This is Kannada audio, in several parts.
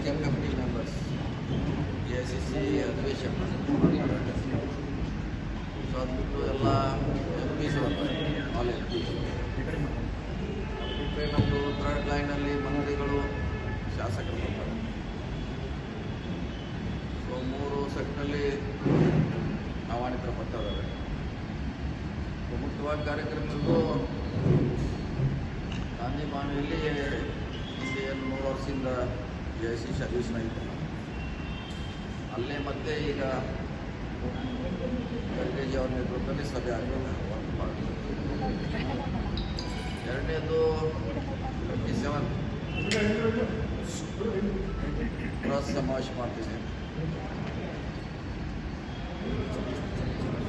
ವರ್ಕಿಂಗ್ ಕಮಿಟಿ ಮೆಂಬರ್ಸ್ AICC ಅಧಿವೇಶನ. ಸೊ ಅದು ಬಿಟ್ಟು ಎಲ್ಲ MPs ಬರ್ತಾರೆ, ಆಲ್ MPs. ಬಿಟ್ಟರೆ ನಮ್ಮದು ಥರ್ಡ್ ಲೈನಲ್ಲಿ ಮಂತ್ರಿಗಳು, ಶಾಸಕರು ಬರ್ತಾರೆ. ಸೊ 3 ಸೆಟ್ನಲ್ಲಿ ಆಹ್ವಾನಿತರ ಬರ್ತಾ ಇದ್ದಾರೆ. ಮುಖ್ಯವಾಗಿ ಕಾರ್ಯಕ್ರಮದ್ದು ಗಾಂಧಿ ಭವನದಲ್ಲಿ ಹಿಂದೆ 100 ವರ್ಷದಿಂದ AICC ಅಧಿವೇಶನ ಇತ್ತು. ಅಲ್ಲೇ ಮತ್ತೆ ಈಗ ಖರ್ಗೆಜಿ ಅವರ ನೇತೃತ್ವದಲ್ಲಿ ಸಭೆ ಆಗಲಿಲ್ಲ. ಎರಡನೇದು 27 ಪ್ರೆಸ್ ಸಮಾವೇಶ ಮಾಡ್ತೀನಿ.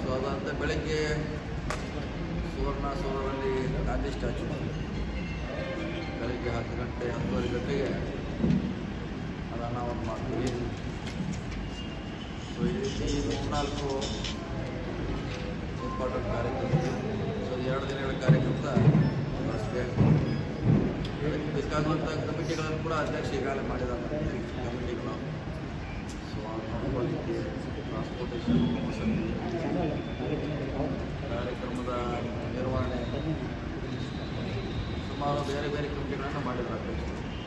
ಸೊ ಅದಂತ ಬೆಳಗ್ಗೆ ಸುವರ್ಣ ಸೌಧದಲ್ಲಿ ಗಾಂಧಿ ಸ್ಟ್ಯಾಚ್ಯೂ ಬೆಳಗ್ಗೆ 10 ಗಂಟೆ 10:30 ಗಂಟೆಗೆ ಅದು ಅನಾವರಣ ಮಾಡ್ತೀವಿ. ಸೊ ಈ ರೀತಿ 3-4 ಇಂಪಾರ್ಟೆಂಟ್ ಕಾರ್ಯಕ್ರಮಗಳು. ಸೊ 2 ದಿನಗಳ ಕಾರ್ಯಕ್ರಮದ ಬಳಸಿದೆ. ಅದಕ್ಕೆ ಬೇಕಾಗುವಂಥ ಕಮಿಟಿಗಳನ್ನು ಕೂಡ ಅಧ್ಯಕ್ಷ ಈಗಾಗಲೇ ಮಾಡಿದ್ದಾರೆ. ಕಮಿಟಿಗಳು ಸೊ ಅದು ನೋಡ್ಕೊಳ್ಳಿಕ್ಕೆ ಟ್ರಾನ್ಸ್ಪೋರ್ಟೇಷನ್, ಕಾರ್ಯಕ್ರಮದ ನಿರ್ವಹಣೆ, ಸುಮಾರು ಬೇರೆ ಬೇರೆ ಕಮಿಟಿಗಳನ್ನು ಮಾಡಿದ್ದಾರೆ.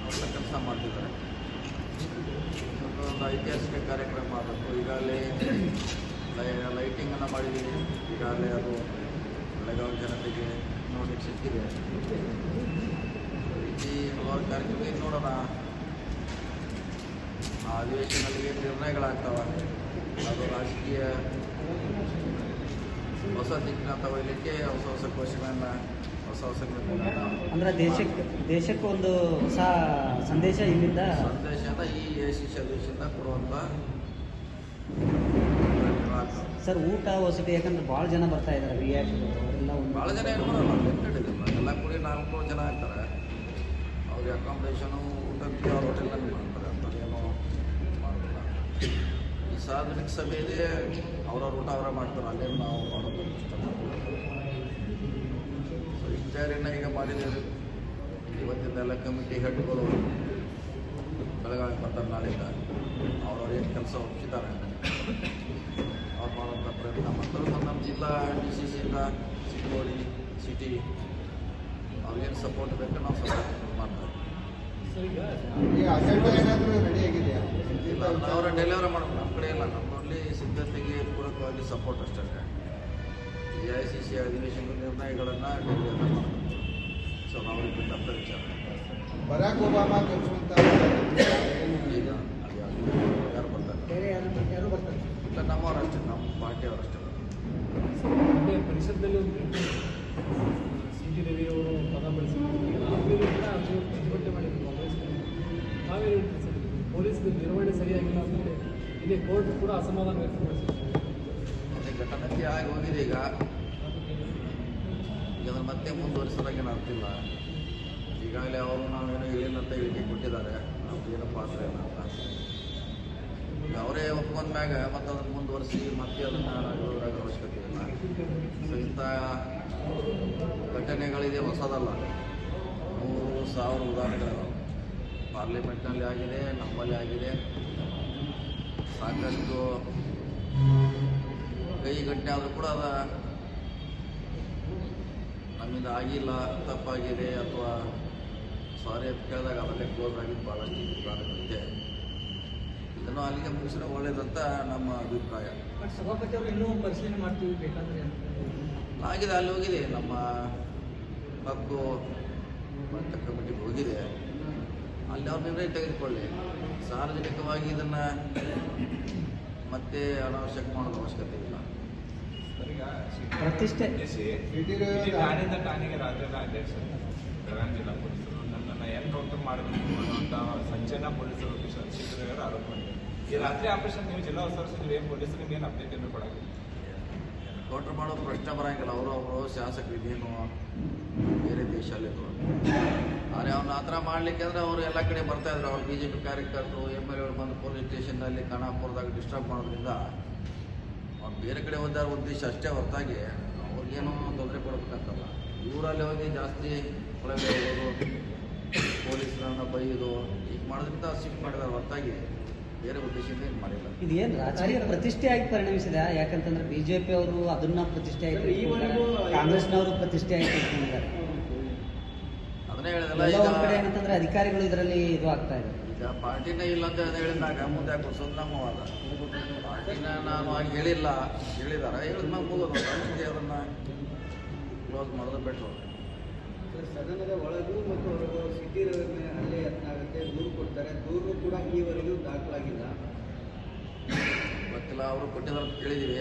ಅವೆಲ್ಲ ಕೆಲಸ ಮಾಡ್ತಿದ್ದಾರೆ. ಒಂದು ಐತಿಹಾಸಿಕ ಕಾರ್ಯಕ್ರಮ ಆಗಬೇಕು. ಈಗಾಗಲೇ ಲೈಟಿಂಗನ್ನು ಮಾಡಿದ್ದೀವಿ. ಈಗಾಗಲೇ ಅದು ಬೆಳಗಾವಿ ಜನತೆಗೆ ನೋಡಲಿಕ್ಕೆ ಸಿಕ್ಕಿದೆ. ಈ ಹಲವಾರು ಕಾರ್ಯಕ್ರಮ ನೋಡೋಣ. ಆ ಅಧಿವೇಶನದಲ್ಲಿ ಏನು ನಿರ್ಣಯಗಳಾಗ್ತವೆ, ಅದು ರಾಜಕೀಯ ಹೊಸ ದಿಕ್ಕನ್ನ ತಗೊಳ್ಳಿಕ್ಕೆ ಹೊಸ ಘೋಷಣೆಯನ್ನು ಅಂದರೆ ದೇಶಕ್ಕೆ ಒಂದು ಹೊಸ ಸಂದೇಶ ಇಲ್ಲಿಂದ ಈ AICC ಅಧಿವೇಶನದಿಂದ ಕೊಡುವಂಥ ಸರ್. ಊಟ ವಸತಿ ಯಾಕಂದ್ರೆ ಭಾಳ ಜನ ಬರ್ತಾ ಇದ್ದಾರೆ, ಅವರೆಲ್ಲ ಭಾಳ ಜನ ಏನು ಮಾಡೋಲ್ಲ, ಎಲ್ಲ ಕೂಡಿ 400 ಜನ ಆಗ್ತಾರೆ. ಅವ್ರಿಗೆ ಅಕಾಮಿಡೇಷನು, ಊಟಕ್ಕೆ ಅವ್ರ ಹೋಟೆಲ್ನಲ್ಲಿ ಮಾಡ್ತಾರೆ. ಅಂತ ಏನೋ ಮಾಡೋದಿಲ್ಲ. ಈ ಸಾರ್ವಜನಿಕ ಸಭೆ ಇದೆ, ಅವ್ರವ್ರ ಊಟ ಅವರೇ ಮಾಡ್ತಾರೆ. ಅಲ್ಲೇನು ನಾವು ಮಾಡೋದು ಇಷ್ಟಪಡ್ತೀವಿ. ಸೊ ಇಷ್ಟಾರಿನ ಈಗ ಮಾಡಿದ್ದೇವೆ. ಇವತ್ತಿಂದ ಎಲ್ಲ ಕಮಿಟಿ ಹೆಡ್ಗಳು ಬೆಳಗಾವಿ ಬರ್ತಾರೆ. ನಾಳೆಯಿಂದ ಅವ್ರವ್ರು ಏನು ಕೆಲಸ ಒಪ್ಪಿದ್ದಾರೆ ಅವ್ರು ಮಾಡುವಂಥ ಪ್ರಯತ್ನ ಮಾಡ್ತಾರೆ. ಮತ್ತು ನಮ್ಮ ಜಿಲ್ಲಾ DCCಯಿಂದ ಚಿಕ್ಕೋಡಿ ಸಿಟಿ ಅವ್ರಿಗೇನು ಸಪೋರ್ಟ್ ಬೇಕು ನಾವು ಸಪೋರ್ಟ್ ಮಾಡ್ತಾರೆ. ಅವರ ಡೆಲಿವರಿ ಮಾಡಬೇಕು. ನಮ್ಮ ಕಡೆ ಇಲ್ಲ, ನಮ್ಮಲ್ಲಿ ಸಿದ್ಧತೆಗೆ ಪೂರಕವಾಗಿ ಸಪೋರ್ಟ್ ಅಷ್ಟೇ. AICC ಅಧಿವೇಶನ ನಿರ್ಣಯಗಳನ್ನು ಡೆಲಿವರಿ ಮಾಡಬೇಕು. ಸೊ ನಾವು ಬಿಟ್ಟಂಥ ವಿಚಾರ. ಬರಾಕ್ ಒಬಾಮಾ ತೋರಿಸುವಂಥ ಈಗ ಯಾರು ಬರ್ತಾರೆ? ಯಾರು ಬರ್ತಾರೆ? ಇಲ್ಲ, ನಮ್ಮವರಷ್ಟೇ, ನಮ್ಮ ಪಾರ್ಟಿಯವರಷ್ಟೇ. ಪರಿಷತ್ದಲ್ಲಿ CT ರವಿ ಅವರು ಪದ ಬಳಸಿದ್ರು, ಪ್ರತಿಭಟನೆ ಮಾಡಿದ್ರು ಕಾಂಗ್ರೆಸ್. ನಾವೇನು ಹೇಳ್ತೀವಿ ಸರ್, ಪೊಲೀಸ್ ನಿರ್ವಹಣೆ ಸರಿಯಾಗಿಲ್ಲ ಅಂದರೆ ಇದೇ ಕೋರ್ಟ್ ಕೂಡ ಅಸಮಾಧಾನ ವ್ಯಕ್ತಪಡಿಸಿದ್ರು. ಅದೇ ಘಟನೆಗೆ ಆಗಿ ಹೋಗಿದೆ. ಈಗ ಅದನ್ನು ಮತ್ತೆ ಮುಂದುವರಿಸೋದಾಗೇನು ಆಗ್ತಿಲ್ಲ. ಈಗಾಗಲೇ ಅವರು ನಾವೇನೋ ಹೇಳಿಲ್ಲ ಅಂತ ಹೇಳಿಕೆ ಕೊಟ್ಟಿದ್ದಾರೆ. ನಮ್ಗೇನು ಪಾತ್ರ ಇಲ್ಲ ಅಂತ ಅವರೇ ಒಪ್ಕೊಂಡ ಮ್ಯಾಗ ಮತ್ತು ಅದನ್ನು ಮುಂದುವರಿಸಿ ಮತ್ತೆ ಅದನ್ನು ಹೇಳೋದ್ರಾಗ ಅವಶ್ಯಕತೆ ಇಲ್ಲ. ಸೊ ಇಂಥ ಘಟನೆಗಳಿದೆ, ಹೊಸದಲ್ಲ. 100,000 ಉದಾಹರಣೆಗಳು ಪಾರ್ಲಿಮೆಂಟ್ನಲ್ಲಿ ಆಗಿದೆ, ನಮ್ಮಲ್ಲಿ ಆಗಿದೆ. ಸಾಕಷ್ಟು ಕೈ ಘಟನೆ ಆದರೂ ಕೂಡ ಅದು ನಮ್ಮಿಂದ ಆಗಿಲ್ಲ, ತಪ್ಪಾಗಿದೆ ಅಥವಾ ಸಾರಿ ಅಂತ ಕೇಳಿದಾಗ ಅದಲ್ಲೇ ಕ್ಲೋಸ್ ಆಗಿದ್ದು ಭಾಳಷ್ಟು ಉದಾಹರಣೆಗಳಿದೆ. ಇದನ್ನು ಅಲ್ಲಿಗೆ ಮುಗಿಸಿದ್ರೆ ಒಳ್ಳೇದಂತ ನಮ್ಮ ಅಭಿಪ್ರಾಯ. ಸಭಾಪತಿ ಅವರು ಇನ್ನೂ ಪರಿಶೀಲನೆ ಮಾಡ್ತೀವಿ ಬೇಕಾದರೆ ಆಗಿದೆ, ಅಲ್ಲಿ ಹೋಗಿದೆ. ನಮ್ಮ ಹಕ್ಕು ಕಮಿಟಿಗೆ ಹೋಗಿದೆ. ಅಲ್ಲಿ ಅವ್ರ ನಿರ್ಣಯ ತೆಗೆದುಕೊಳ್ಳಿ. ಸಾರ್ವಜನಿಕವಾಗಿ ಇದನ್ನು ಮತ್ತೆ ಅನಾವಶ್ಯಕ ಮಾಡೋದು ಅವಶ್ಯಕತೆ ಇಲ್ಲ. ಪ್ರತಿಷ್ಠೆ ಠಾಣೆಯಿಂದ ಠಾಣೆಗೆ ರಾಜ್ಯದ ಅಧ್ಯಕ್ಷ ಬೆಳಗಾವಿ ಜಿಲ್ಲಾ ಪೊಲೀಸರು ನನ್ನನ್ನು ಎನ್ಕೌಂಟರ್ ಮಾಡಬೇಕು ಅನ್ನುವಂಥ ಸಂಚಲನ ಪೊಲೀಸರು ಶಿಕ್ಷಕರ ಆರೋಪ ಮಾಡಿದ್ದಾರೆ. ಈ ರಾತ್ರಿ ಆಪರೇಷನ್ ನೀವು ಜಿಲ್ಲಾ ಉಸ್ತುವಾರಿ ಪೊಲೀಸರಿಗೆ ಏನು ಅಪ್ಡೇಟ್ ಏನು ಕೊಡಾಗಿಲ್ಲ? ಎನ್ಕೌಂಟರ್ ಮಾಡೋ ಪ್ರಶ್ನೆ ಬರೋಂಗಿಲ್ಲ. ಅವರು ಶಾಸಕರು ಇದೇನು ಬೇರೆ ದೇಶಲ್ಲಿದ್ರು. ಆದರೆ ಅವ್ರನ್ನ ಆ ಥರ ಮಾಡಲಿಕ್ಕೆ ಅಂದರೆ ಅವರು ಎಲ್ಲ ಕಡೆ ಬರ್ತಾಯಿದ್ರು. ಅವ್ರು BJP ಕಾರ್ಯಕರ್ತರು MLA ಬಂದು ಪೊಲೀಸ್ ಸ್ಟೇಷನ್ನಲ್ಲಿ ಖಾನಾಪುರದಾಗ ಡಿಸ್ಟರ್ಬ್ ಮಾಡೋದ್ರಿಂದ ಅವ್ರು ಬೇರೆ ಕಡೆ ಹೋದಾರ ಉದ್ದೇಶ ಅಷ್ಟೇ ಹೊರತಾಗಿ ಅವ್ರಿಗೇನು ತೊಂದರೆ ಕೊಡಬೇಕಂತಲ್ಲ. ಇವರಲ್ಲಿ ಹೋಗಿ ಜಾಸ್ತಿ ಒಳಗಡೆ ಹೋಗೋದು ಪೊಲೀಸರನ್ನ ಬೈದು ಈಗ ಮಾಡೋದ್ರಿಂದ ಶಿಫ್ಟ್ ಮಾಡಿದಾರೆ ಹೊರತಾಗಿ ಬೇರೆ ಉದ್ದೇಶದಿಂದ ಏನು ಮಾಡಿಲ್ಲ. ಇದೇನು ರಾಜಕೀಯ ಪ್ರತಿಷ್ಠೆಯಾಗಿ ಪರಿಣಮಿಸಿದೆ. ಯಾಕಂತಂದ್ರೆ ಬಿಜೆಪಿ ಅವರು ಅದನ್ನ ಪ್ರತಿಷ್ಠೆ ಆಗಿ ಕಾಂಗ್ರೆಸ್ನವರು ಪ್ರತಿಷ್ಠೆ ಆಗಿ ಇಟ್ಕೊಂಡಿದ್ದಾರೆ. ಅದನ್ನೇ ಹೇಳಿದಲ್ಲ, ಎಲ್ಲ ಈಗ ಒಂದ್ ಕಡೆ ಏನಂತಂದ್ರೆ ಅಧಿಕಾರಿಗಳು ಇದರಲ್ಲಿ ಇದು ಆಗ್ತಾ ಇದೆ. ಈಗ ಪಾರ್ಟಿನೇ ಇಲ್ಲ ಅಂತ ಹೇಳಿದಾಗ ಮುಂದೆ ಯಾಕೆ ಹೊಸದು ನಮ್ಮ ವಾದ. ಪಾರ್ಟಿನ ನಾನು ಆಗ ಹೇಳಿದ್ದಾರೆ ಹೇಳಿದ್ಮೇಲೆ ಮುಗೋದು ಅಷ್ಟೇ, ಅದನ್ನು ಕ್ಲೋಸ್ ಮಾಡೋದು ಬೆಟ್ರು. ಸದನದ ಒಳಗೂ ಮತ್ತು ಹೊರಗೂ ಸಿಟ್ಟಿರವ್ರ ಮೇಲೆ ಹಲ್ಲೆ ಯತ್ನ ಆಗುತ್ತೆ, ದೂರು ಕೊಡ್ತಾರೆ. ದೂರು ಕೂಡ ಈವರೆಗೂ ದಾಖಲಾಗಿಲ್ಲ. ಗೊತ್ತಿಲ್ಲ, ಅವರು ಕೊಟ್ಟಿದ್ದಾರೆ ಅಂತ ಕೇಳಿದ್ದೀವಿ.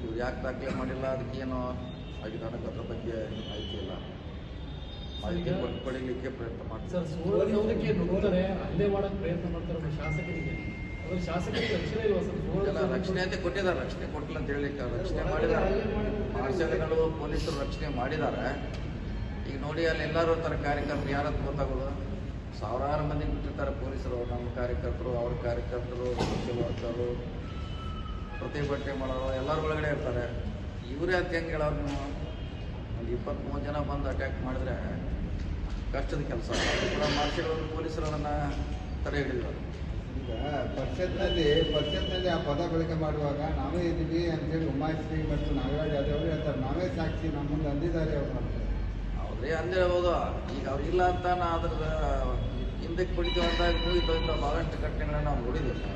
ಇವ್ರು ಯಾಕೆ ದಾಖಲೆ ಮಾಡಿಲ್ಲ, ಅದಕ್ಕೇನು ಆಗಿದ್ದಾನೆ ಅದ್ರ ಬಗ್ಗೆ ಮಾಹಿತಿ ಇಲ್ಲ. ಮಾಹಿತಿ ಪಡೀಲಿಕ್ಕೆ ಪ್ರಯತ್ನ ಮಾಡ್ತಾರೆ. ಸರ್, ಸುವರ್ಣಸೌಧಕ್ಕೆ ನುಗ್ಗುತ್ತಾರೆ, ಹಲ್ಲೆ ಮಾಡೋಕೆ ಪ್ರಯತ್ನ ಮಾಡ್ತಾರೆ ಒಬ್ಬ ಶಾಸಕರಿಗೆ. ಅವ್ರ ಶಾಸಕರಿಗೆ ರಕ್ಷಣೆ ಇಲ್ವಾ ಸರ್? ಎಲ್ಲ ರಕ್ಷಣೆ ಅಂತ ಕೊಟ್ಟಿದ್ದಾರೆ, ರಕ್ಷಣೆ ಕೊಟ್ಟಿಲ್ಲ ಅಂತ ಹೇಳಿಕ್ಕೆ ರಕ್ಷಣೆ ಮಾಡಿದ್ದಾರೆ. ಮಾರ್ಷಲ್ಗಳು ಪೊಲೀಸರು ರಕ್ಷಣೆ ಮಾಡಿದ್ದಾರೆ. ಈಗ ನೋಡಿ ಅಲ್ಲಿ ಎಲ್ಲರೂ ಇರ್ತಾರೆ ಕಾರ್ಯಕರ್ತರು, ಯಾರಂತ ಗೊತ್ತಾಗೋದು. ಸಾವಿರಾರು ಮಂದಿ ಬಿಟ್ಟಿರ್ತಾರೆ ಪೊಲೀಸರು, ನಮ್ಮ ಕಾರ್ಯಕರ್ತರು, ಅವ್ರ ಕಾರ್ಯಕರ್ತರು, ಸೋಷಿಯಲ್ ವರ್ಕರು, ಪ್ರತಿಭಟನೆ ಮಾಡೋರು ಎಲ್ಲರೂ ಒಳಗಡೆ ಇರ್ತಾರೆ. ಇವರೇ ಅಂತ ಹೆಂಗೆ ಹೇಳೋರು ನೀವು? ಒಂದು 23 ಜನ ಬಂದು ಅಟ್ಯಾಕ್ ಮಾಡಿದ್ರೆ ಕಷ್ಟದ ಕೆಲಸ. ಕೂಡ ಮಾರ್ಷಲ್ಗಳು ಪೊಲೀಸರು ಅದನ್ನು ತಡೆ ಹಿಡಿದ್ರು. ಈಗ ಪರಿಷತ್ನಲ್ಲಿ ಆ ಪದ ಬಳಕೆ ಮಾಡುವಾಗ ನಾವೇ ಇದ್ದೀವಿ ಅಂತೇಳಿ ಉಮಾಶ್ರೀ ಮತ್ತು ನಾಗರಾಜ್ ಯಾದವ್ ಅವರು ಹೇಳ್ತಾರೆ. ನಾವೇ ಸಾಕ್ಷಿ, ನಮ್ಮ ಮುಂದೆ ಅಂದಿದ್ದಾರೆ ಅವ್ರು ಮಾಡ್ತಾರೆ. ಹೌದ್ರಿ, ಅಂದಿರ್ಬೋದು. ಈಗ ಅವ್ರಿಲ್ಲ ಅಂತ ನಾ ಅದ್ರ ಹಿಂದಕ್ಕೆ ಕುಡಿತೀವಿ ಅಂತ ಮುಗಿತು. ಭಾಳಷ್ಟು ಘಟನೆಗಳನ್ನ ನಾವು ನೋಡಿದ್ದೀವಿ.